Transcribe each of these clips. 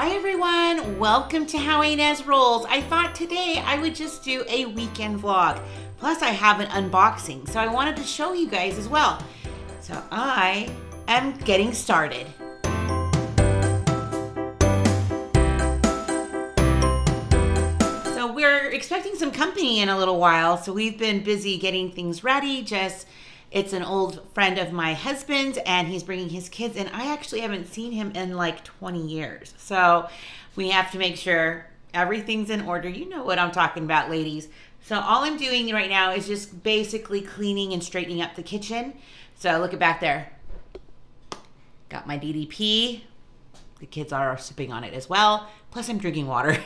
Hi everyone, welcome to How Ines Rolls. I thought today I would just do a weekend vlog. Plus I have an unboxing, so I wanted to show you guys as well. So I am getting started. So we're expecting some company in a little while, so we've been busy getting things ready. It's an old friend of my husband's and he's bringing his kids, and I actually haven't seen him in like 20 years. So we have to make sure everything's in order. You know what I'm talking about, ladies. So all I'm doing right now is just basically cleaning and straightening up the kitchen. So look at back there. Got my DDP. The kids are sipping on it as well. Plus I'm drinking water.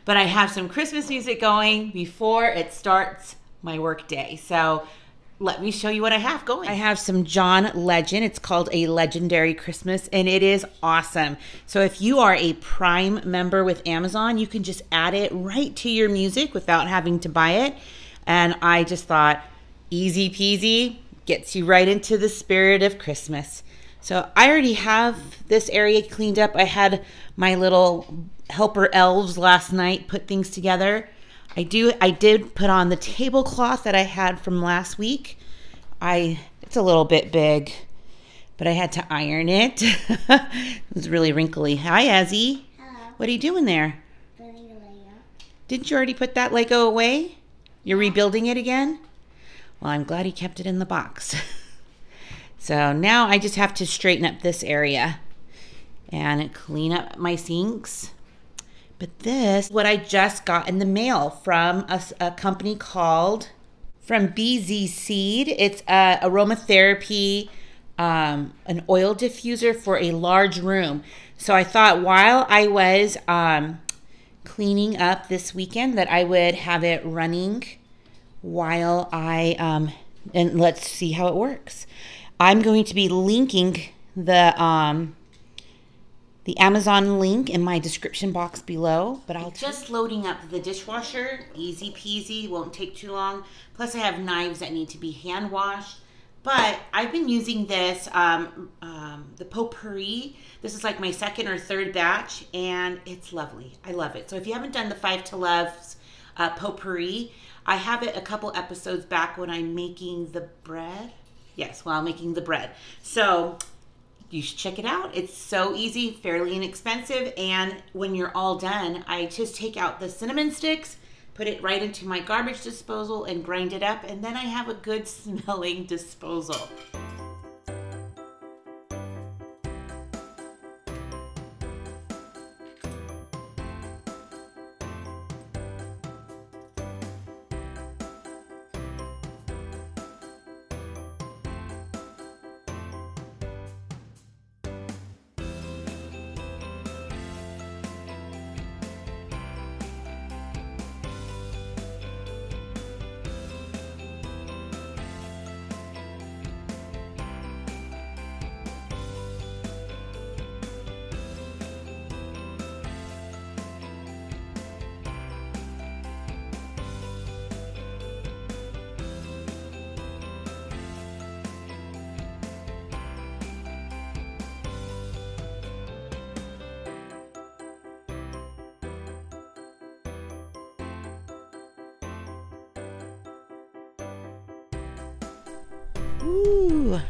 But I have some Christmas music going before it starts my work day. So let me show you what I have going. I have some John Legend. It's called A Legendary Christmas, and it is awesome. So if you are a Prime member with Amazon, you can just add it right to your music without having to buy it. And I just thought, easy peasy, gets you right into the spirit of Christmas. So I already have this area cleaned up. I had my little helper elves last night put things together. I did put on the tablecloth that I had from last week. It's a little bit big, but I had to iron it. It was really wrinkly. Hi, Azzy. Hello. What are you doing there? Building a Lego. Didn't you already put that Lego away? You're rebuilding it again? Well, I'm glad he kept it in the box. So now I just have to straighten up this area and clean up my sinks. But this, what I just got in the mail from a company called bzseed. It's aromatherapy, an oil diffuser for a large room. So I thought while I was cleaning up this weekend that I would have it running while and let's see how it works. I'm going to be linking the Amazon link in my description box below, but I'll just loading up the dishwasher. Easy peasy, won't take too long. Plus I have knives that need to be hand washed. But I've been using this, the potpourri. This is like my second or third batch, and it's lovely. I love it. So if you haven't done the 5 to Love's potpourri, I have it a couple episodes back when I'm making the bread. Yes, while I'm making the bread. So you should check it out. It's so easy, fairly inexpensive, and when you're all done, I just take out the cinnamon sticks, put it right into my garbage disposal and grind it up, and then I have a good smelling disposal. Ooh,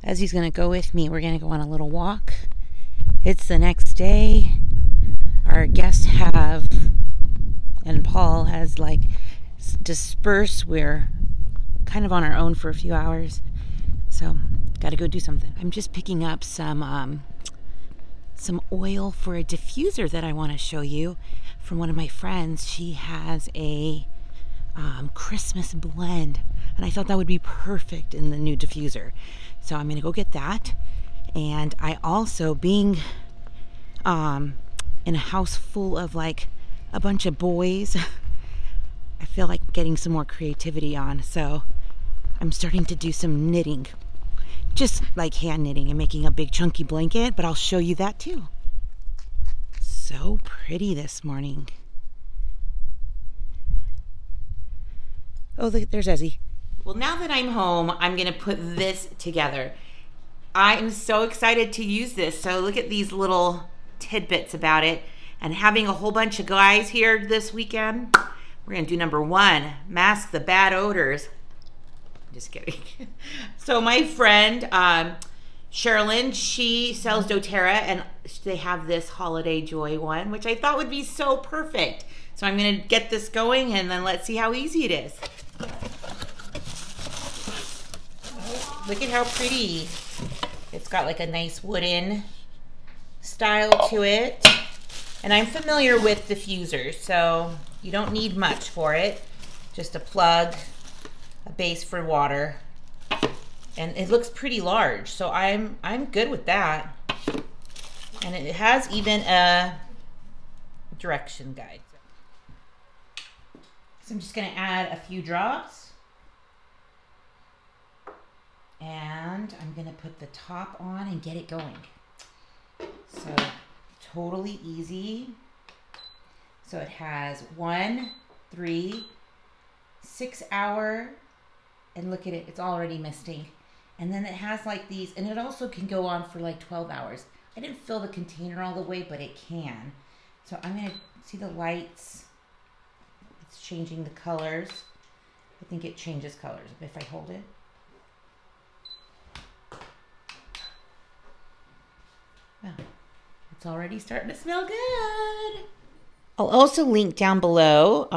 Ezzy's gonna go with me. We're gonna go on a little walk. It's the next day. Our guests and Paul has like dispersed. We're kind of on our own for a few hours. So, gotta go do something. I'm just picking up some oil for a diffuser that I wanna show you from one of my friends. She has a Christmas blend, and I thought that would be perfect in the new diffuser. So I'm gonna go get that. And I also, being in a house full of like a bunch of boys, I feel like getting some more creativity on. So I'm starting to do some knitting, just like hand knitting and making a big chunky blanket, but I'll show you that too. So pretty this morning. Oh, look, there's Ezzy. Well, now that I'm home, I'm gonna put this together. I am so excited to use this. So look at these little tidbits about it. And having a whole bunch of guys here this weekend, we're gonna do number 1, mask the bad odors. Just kidding. So my friend, Sherilyn, she sells doTERRA, and they have this Holiday Joy one, which I thought would be so perfect. So I'm gonna get this going, and then let's see how easy it is. Look at how pretty. It's got like a nice wooden style to it. And I'm familiar with diffusers, so you don't need much for it. Just a plug, a base for water, and it looks pretty large, so I'm good with that. And it has even a direction guide. So I'm just gonna add a few drops, and I'm gonna put the top on and get it going. So totally easy. So it has 1, 3, 6 hour, and look at it, it's already misting. And then it has like these, and it also can go on for like 12 hours. I didn't fill the container all the way, but it can. So I'm gonna see the lights. It's changing the colors. I think it changes colors if I hold it. Well, it's already starting to smell good. I'll also link down below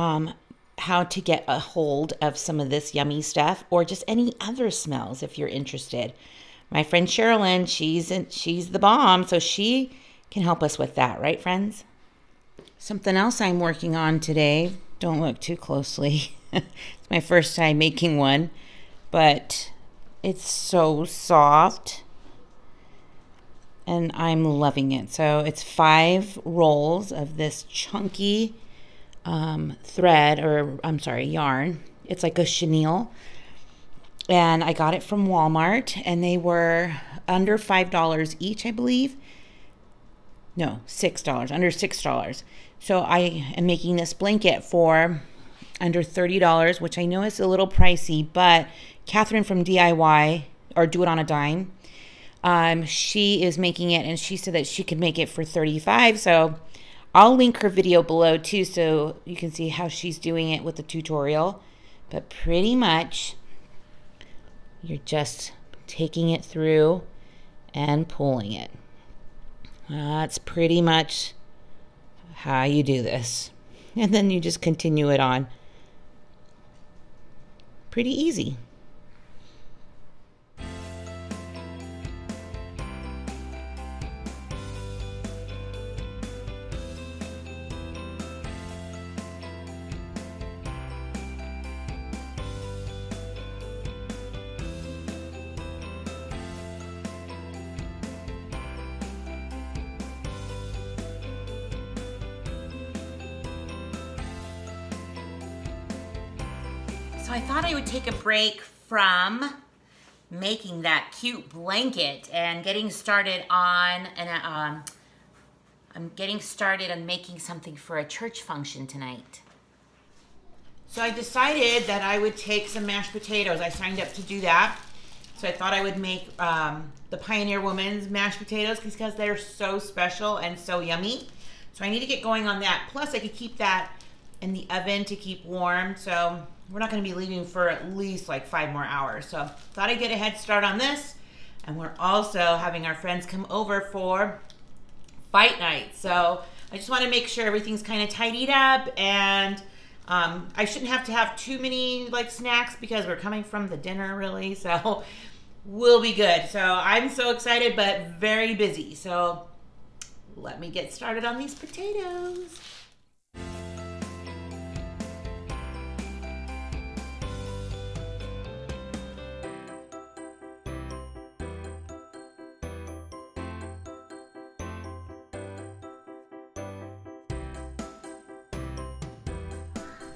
how to get a hold of some of this yummy stuff, or just any other smells if you're interested. My friend Sherilyn, she's the bomb, so she can help us with that, right, friends? Something else I'm working on today, don't look too closely. It's my first time making one, but it's so soft and I'm loving it. So it's 5 rolls of this chunky thread, or I'm sorry, yarn. It's like a chenille, and I got it from Walmart, and they were under $5 each, I believe. No, $6, under $6. So I am making this blanket for under $30, which I know is a little pricey, but Catherine from DIY, or Do It on a Dime, she is making it, and she said that she could make it for $35. So I'll link her video below too, so you can see how she's doing it with the tutorial. But pretty much, you're just taking it through and pulling it. That's pretty much how you do this. And then you just continue it on. Pretty easy. So I thought I would take a break from making that cute blanket and getting started on I'm getting started on making something for a church function tonight. So I decided that I would take some mashed potatoes. I signed up to do that. So I thought I would make the Pioneer Woman's mashed potatoes because they're so special and so yummy. So I need to get going on that. Plus I could keep that in the oven to keep warm. So we're not going to be leaving for at least like 5 more hours. So thought I'd get a head start on this. And we're also having our friends come over for fight night. So I just want to make sure everything's kind of tidied up, and I shouldn't have to have too many like snacks because we're coming from the dinner really. So we'll be good. So I'm so excited, but very busy. So let me get started on these potatoes.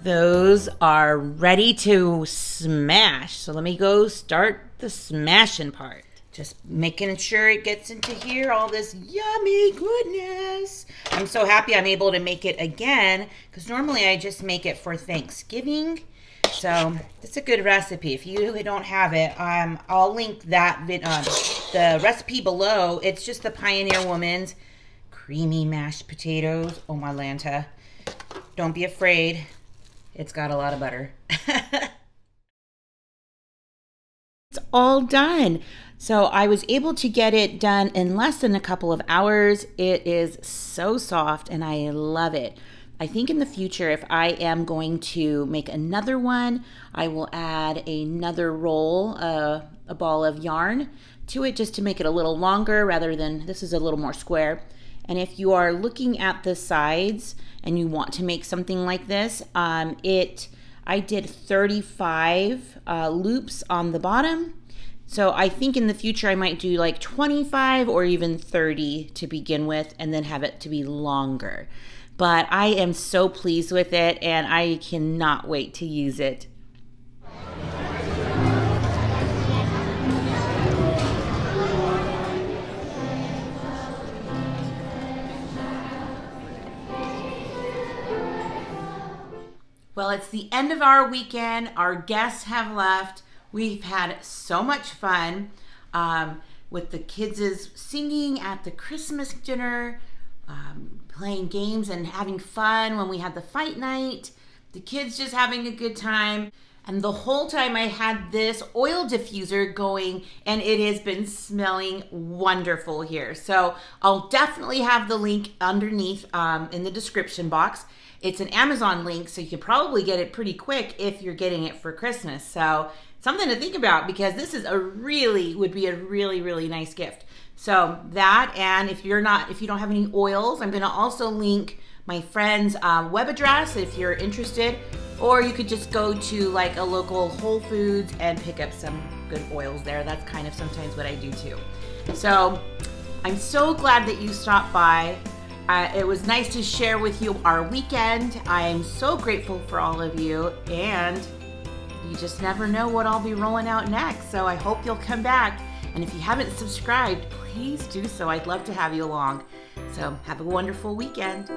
Those are ready to smash. So let me go start the smashing part. Just making sure it gets into here, all this yummy goodness. I'm so happy I'm able to make it again, because normally I just make it for Thanksgiving. So it's a good recipe. If you don't have it, I'll link that the recipe below. It's just the Pioneer Woman's creamy mashed potatoes. Oh my Lanta. Don't be afraid. It's got a lot of butter. It's all done. So I was able to get it done in less than a couple of hours. It is so soft and I love it. I think in the future, if I am going to make another one, I will add another roll, a ball of yarn to it just to make it a little longer rather than, this is a little more square. And if you are looking at the sides and you want to make something like this, I did 35 loops on the bottom. So I think in the future I might do like 25 or even 30 to begin with and then have it to be longer. But I am so pleased with it and I cannot wait to use it. Well, it's the end of our weekend. Our guests have left. We've had so much fun with the kids' singing at the Christmas dinner, playing games and having fun when we had the fight night, the kids just having a good time. And the whole time I had this oil diffuser going and it has been smelling wonderful here. So I'll definitely have the link underneath in the description box. It's an Amazon link, so you could probably get it pretty quick if you're getting it for Christmas. So something to think about because this is would be a really nice gift. So that, and if you don't have any oils, I'm gonna also link my friend's web address if you're interested, or you could just go to like a local Whole Foods and pick up some good oils there. That's kind of sometimes what I do too. So I'm so glad that you stopped by. It was nice to share with you our weekend. I'm so grateful for all of you, and you just never know what I'll be rolling out next. So I hope you'll come back. And if you haven't subscribed, please do so. I'd love to have you along. So have a wonderful weekend.